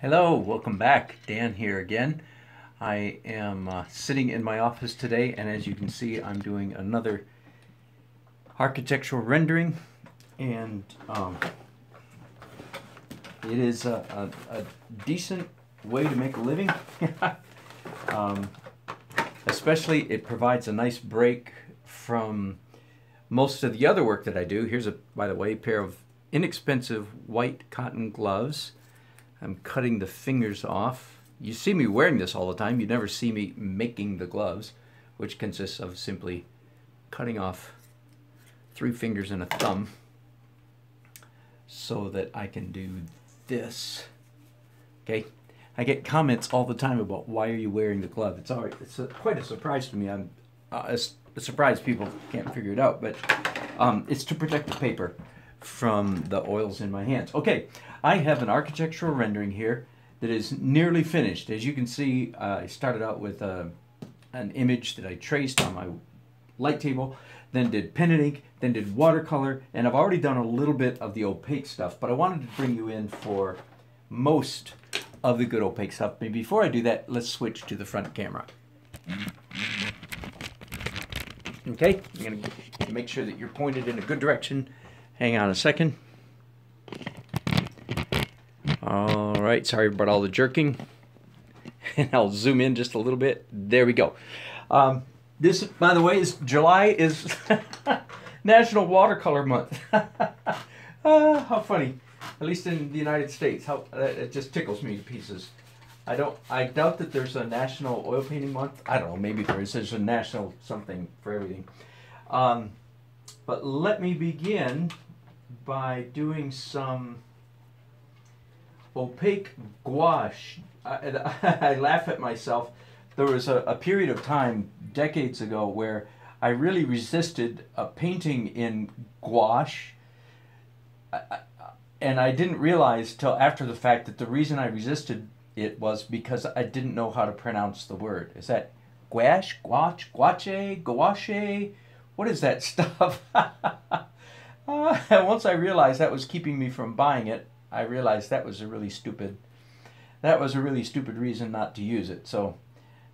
Hello, welcome back. Dan here again. I am sitting in my office today, and as you can see, I'm doing another architectural rendering, and it is a decent way to make a living. um, Especially, it provides a nice break from most of the other work that I do. Here's by the way, pair of inexpensive white cotton gloves. I'm cutting the fingers off. You see me wearing this all the time. You never see me making the gloves, which consists of simply cutting off 3 fingers and a thumb so that I can do this. Okay? I get comments all the time about why are you wearing the glove. It's quite a surprise to me. I'm surprised people can't figure it out, but it's to protect the paper from the oils in my hands. Okay, I have an architectural rendering here that is nearly finished. As you can see, I started out with an image that I traced on my light table, then did pen and ink, then did watercolor, and I've already done a little bit of the opaque stuff, but I wanted to bring you in for most of the good opaque stuff. But before I do that, let's switch to the front camera. Okay, I'm going to make sure that you're pointed in a good direction. Hang on a second. All right, sorry about all the jerking. And I'll zoom in just a little bit. There we go. This, by the way, July is National Watercolor Month. How funny. At least in the United States, it just tickles me to pieces. I doubt that there's a National Oil Painting Month. I don't know, maybe there's a national something for everything. But let me begin by doing some opaque gouache. I laugh at myself. There was a period of time, decades ago, where I really resisted painting in gouache. And I didn't realize till after the fact that the reason I resisted it was because I didn't know how to pronounce the word. Is that gouache, gouache, gouache, gouache? What is that stuff? Once I realized that was keeping me from buying it, I realized that was a really stupid reason not to use it. So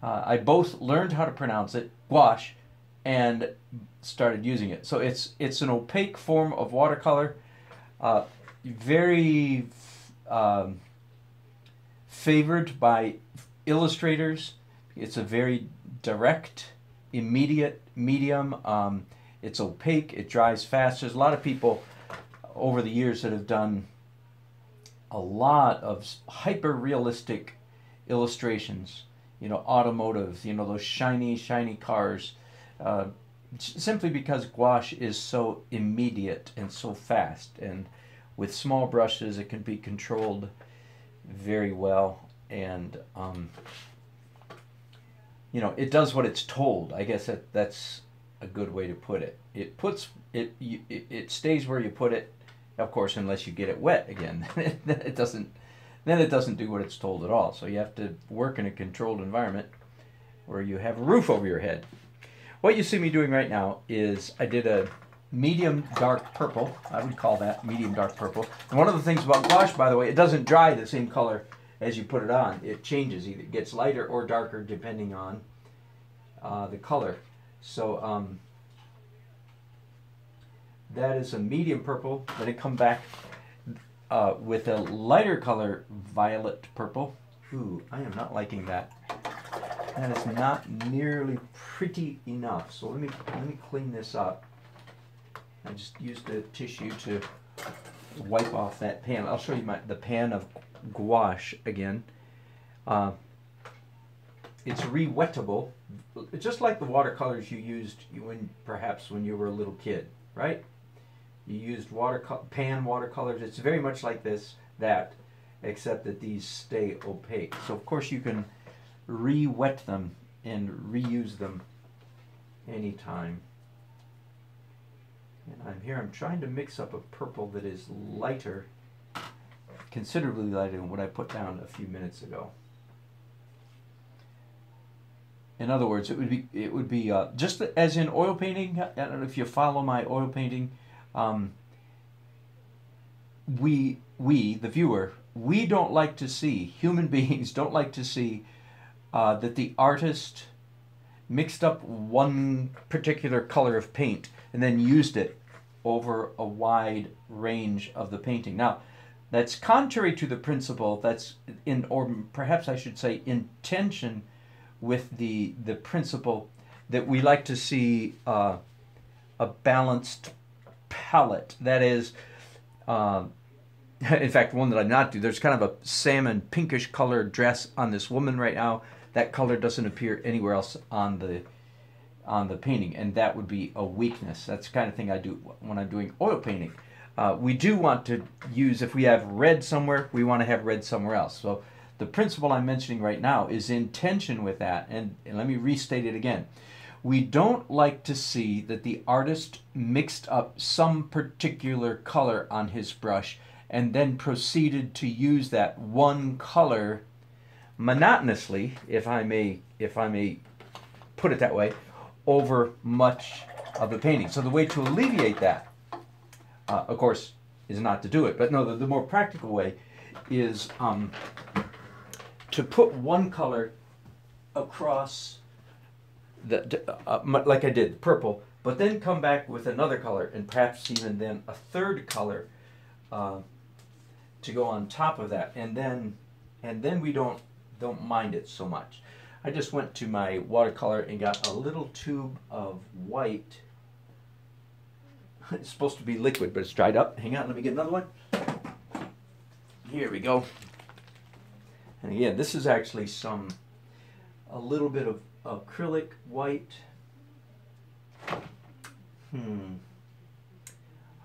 I both learned how to pronounce it, gouache, and started using it. So it's an opaque form of watercolor. Very favored by illustrators. It's a very direct, immediate medium. It's opaque, it dries fast. There's a lot of people over the years that have done a lot of hyper-realistic illustrations, you know, automotive, you know, those shiny, shiny cars, simply because gouache is so immediate and so fast, and with small brushes it can be controlled very well, and you know, it does what it's told. I guess that's a good way to put it. It stays where you put it, of course, unless you get it wet again. Then it doesn't do what it's told at all. So you have to work in a controlled environment where you have a roof over your head. What you see me doing right now is I did a medium dark purple. I would call that medium dark purple. And one of the things about gouache, by the way, it doesn't dry the same color as you put it on. It changes, either it gets lighter or darker depending on the color. So that is a medium purple. Then it come back with a lighter color, violet purple. Ooh, I am not liking that. That is not nearly pretty enough. So let me clean this up. I just used a tissue to wipe off that pan. I'll show you the pan of gouache again. It's re-wettable, just like the watercolors you used perhaps when you were a little kid, right? You used pan watercolors. It's very much like that, except that these stay opaque. So of course you can re-wet them and reuse them anytime. And I'm trying to mix up a purple that is lighter, considerably lighter than what I put down a few minutes ago. In other words, it would be just as in oil painting. I don't know if you follow my oil painting. We the viewer we don't like to see, human beings don't like to see that the artist mixed up one particular color of paint and then used it over a wide range of the painting. Now, that's contrary to the principle, that's in, or perhaps I should say, in tension with the principle that we like to see a balanced palette. That is, in fact, one that I'm not doing. There's kind of a salmon pinkish colored dress on this woman right now. That color doesn't appear anywhere else on the painting, and that would be a weakness. That's the kind of thing I do when I'm doing oil painting. We do want to use, if we have red somewhere, we want to have red somewhere else. So the principle I'm mentioning right now is in tension with that, and let me restate it again. We don't like to see that the artist mixed up some particular color on his brush and then proceeded to use that one color monotonously, if I may put it that way, over much of the painting. So the way to alleviate that, of course, is not to do it. But no, the more practical way is to put one color across like I did, purple, but then come back with another color, and perhaps even then a third color to go on top of that, and then we don't mind it so much. I just went to my watercolor and got a little tube of white. It's supposed to be liquid, but it's dried up. Hang on, let me get another one. Here we go. And again, this is actually a little bit of acrylic white.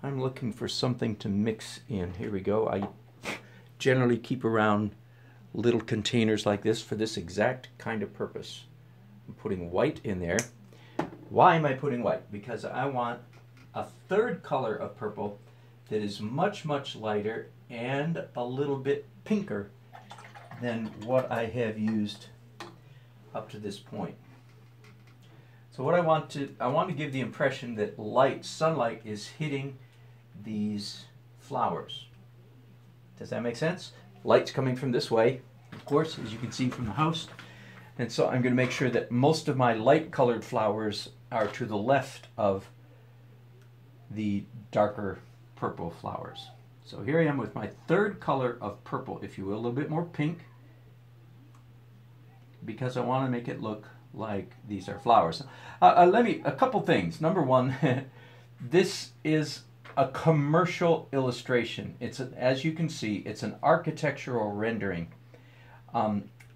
I'm looking for something to mix in. Here we go. I generally keep around little containers like this for this exact kind of purpose. I'm putting white in there. Why am I putting white? Because I want a third color of purple that is much, much lighter and a little bit pinker than what I have used up to this point. So what I want to give the impression that sunlight is hitting these flowers. Does that make sense? Light's coming from this way, of course, as you can see from the house. And so I'm going to make sure that most of my light colored flowers are to the left of the darker purple flowers. So here I am with my third color of purple, if you will, a little bit more pink, because I want to make it look like these are flowers. A couple things. Number one, this is a commercial illustration. As you can see, it's an architectural rendering.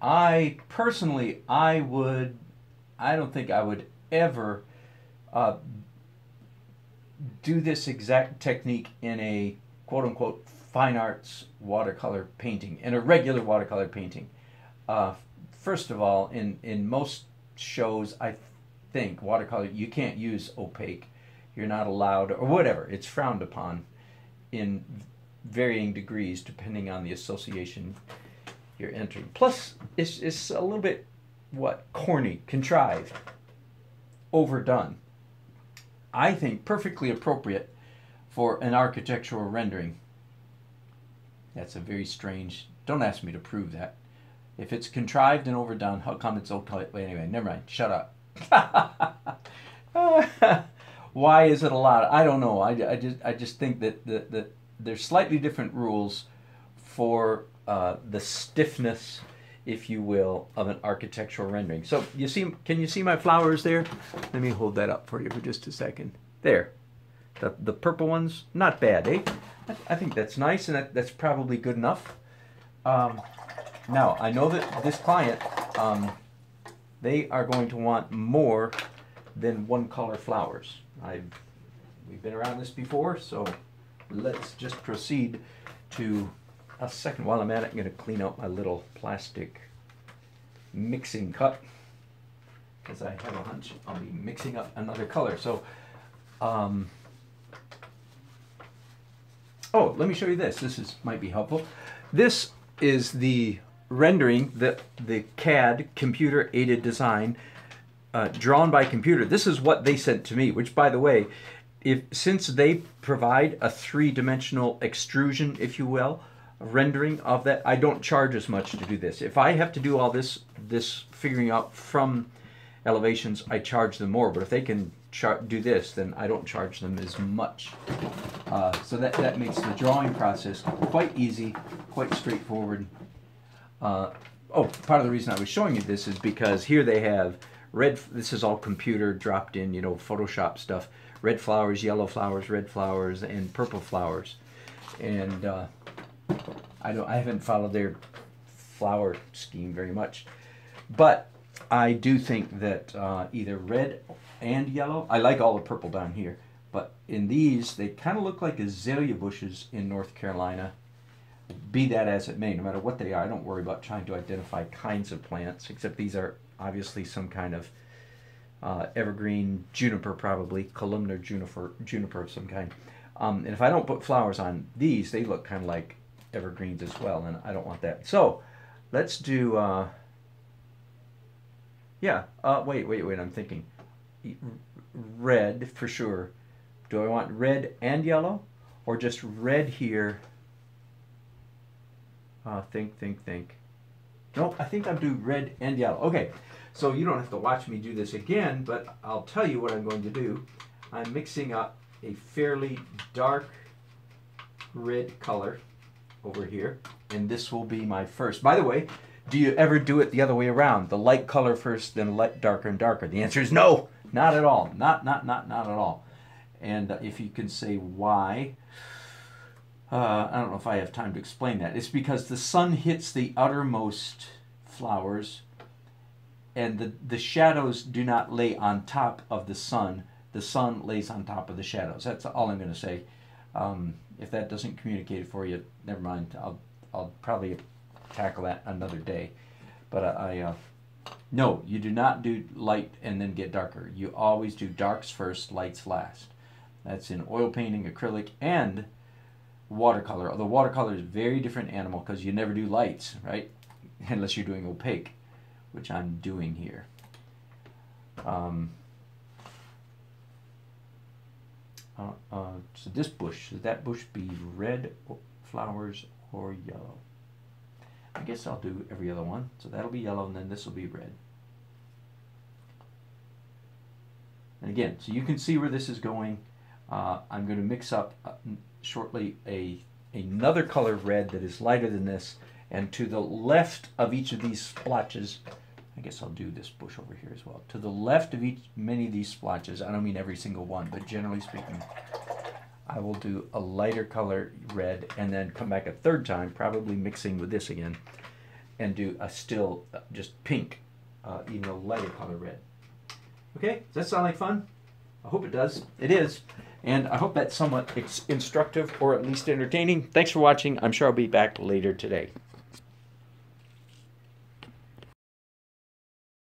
I personally, I don't think I would ever do this exact technique in a quote-unquote fine arts watercolor painting, in a regular watercolor painting. First of all, in most shows, I think watercolor, you can't use opaque. You're not allowed, or whatever. It's frowned upon in varying degrees depending on the association you're entering. Plus, it's a little bit, corny, contrived, overdone. I think perfectly appropriate for an architectural rendering. That's a very strange, don't ask me to prove that. If it's contrived and overdone, how come it's okay? Anyway, never mind, shut up. Why is it allowed? I don't know. I just think that there's slightly different rules for the stiffness, if you will, of an architectural rendering. So can you see my flowers there? Let me hold that up for you for just a second. There, the purple ones, not bad, eh? I think that's nice, and that's probably good enough. Now I know that this client, they are going to want more than one color flowers. We've been around this before, so let's just proceed to a second. While I'm at it, I'm going to clean out my little plastic mixing cup, because I have a hunch I'll be mixing up another color. So, oh, let me show you this. This might be helpful. This is the rendering, the CAD, computer aided design, drawn by computer. This is what they sent to me, which, by the way, since they provide a three-dimensional extrusion, if you will, rendering of that. I don't charge as much to do this. If I have to do all this figuring out from elevations, I charge them more. But if they can do this, then I don't charge them as much. So that makes the drawing process quite easy, quite straightforward. Oh, part of the reason I was showing you this is because here they have red. This is all computer dropped in, you know, Photoshop stuff. Red flowers, yellow flowers, red flowers, and purple flowers. And I haven't followed their flower scheme very much, but I do think that either red and yellow. I like all the purple down here, but in these they kind of look like azalea bushes in North Carolina. Be that as it may, no matter what they are, I don't worry about trying to identify kinds of plants, except these are obviously some kind of evergreen juniper, probably columnar juniper of some kind. And if I don't put flowers on these, they look kind of like evergreens as well, and I don't want that. So let's do wait, I'm thinking red for sure. Do I want red and yellow, or just red here? Think. No, I think I'll do red and yellow. Okay, so you don't have to watch me do this again, but I'll tell you what I'm going to do. I'm mixing up a fairly dark red color over here, and this will be my first. By the way, do you ever do it the other way around? The light color first, then light darker and darker? The answer is no, not at all. Not at all. And if you can say why, I don't know if I have time to explain that. It's because the sun hits the outermost flowers, and the shadows do not lay on top of the sun. The sun lays on top of the shadows. That's all I'm going to say. If that doesn't communicate it for you, never mind. I'll probably tackle that another day. But no, you do not do light and then get darker. You always do darks first, lights last. That's in oil painting, acrylic, and watercolor. Although watercolor is a very different animal because you never do lights, right? Unless you're doing opaque, which I'm doing here. So this bush, should that bush be red flowers or yellow? I guess I'll do every other one. So that'll be yellow, and then this will be red. And again, so you can see where this is going. I'm going to mix up shortly another color of red that is lighter than this, and to the left of each of these splotches, I guess I'll do this bush over here as well. To the left of many of these splotches, I don't mean every single one, but generally speaking, I will do a lighter color red and then come back a third time, probably mixing with this again, and do a still just pink, even a lighter color red. Okay, does that sound like fun? I hope it does. It is. And I hope that's somewhat instructive or at least entertaining. Thanks for watching. I'm sure I'll be back later today.